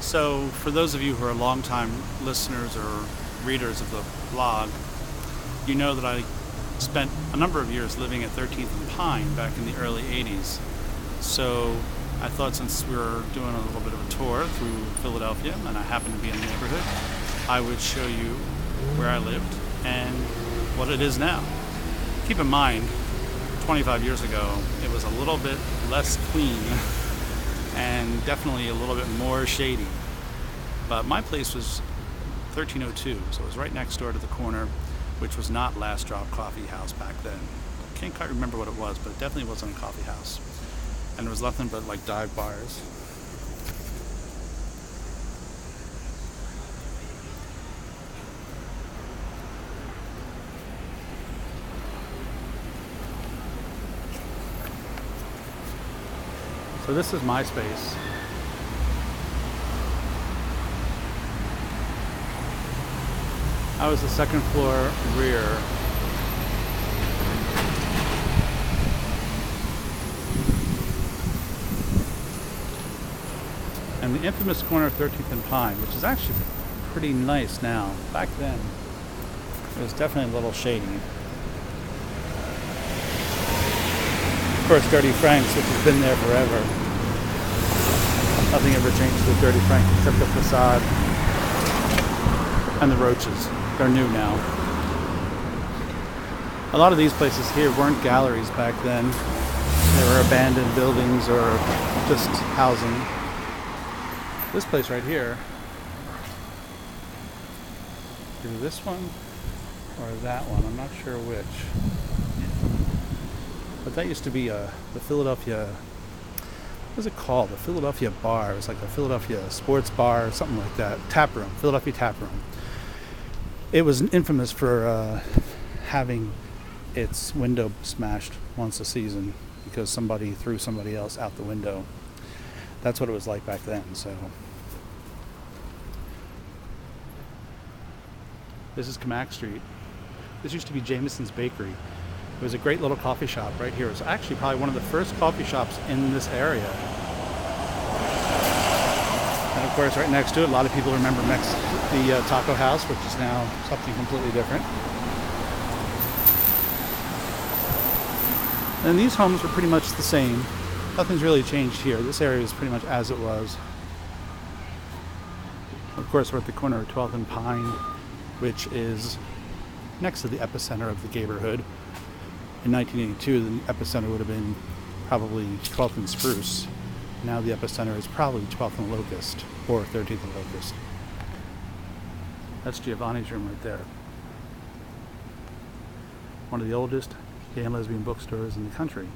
So, for those of you who are longtime listeners or readers of the blog, you know that I spent a number of years living at 13th and Pine back in the early 80s. So, I thought since we were doing a little bit of a tour through Philadelphia and I happened to be in the neighborhood, I would show you where I lived and what it is now. Keep in mind, 25 years ago, it was a little bit less clean and definitely a little bit more shady. But my place was 1302, so it was right next door to the corner, which was not Last Drop Coffee House back then. Can't quite remember what it was, but it definitely wasn't a coffee house. And there was nothing but like dive bars. So this is my space. I was the second floor rear. And the infamous corner of 13th and Pine, which is actually pretty nice now. Back then, it was definitely a little shady. Of course, Dirty Frank's, which has been there forever. Nothing ever changed with Dirty Frank except the facade and the roaches. They're new now. A lot of these places here weren't galleries back then. They were abandoned buildings or just housing. This place right here, either this one or that one, I'm not sure which. But that used to be the Philadelphia, what was it called? The Philadelphia Bar. It was like a Philadelphia sports bar or something like that. Tap room, Philadelphia Tap Room. It was infamous for having its window smashed once a season because somebody threw somebody else out the window. That's what it was like back then. So this is Camac Street. This used to be Jameson's Bakery. It was a great little coffee shop right here. It was actually probably one of the first coffee shops in this area. And of course, right next to it, a lot of people remember the Taco House, which is now something completely different. And these homes were pretty much the same. Nothing's really changed here. This area is pretty much as it was. Of course, we're at the corner of 12th and Pine, which is next to the epicenter of the neighborhood. In 1982, the epicenter would have been probably 12th and Spruce. Now the epicenter is probably 12th and Locust, or 13th and Locust. That's Giovanni's room right there. One of the oldest gay and lesbian bookstores in the country.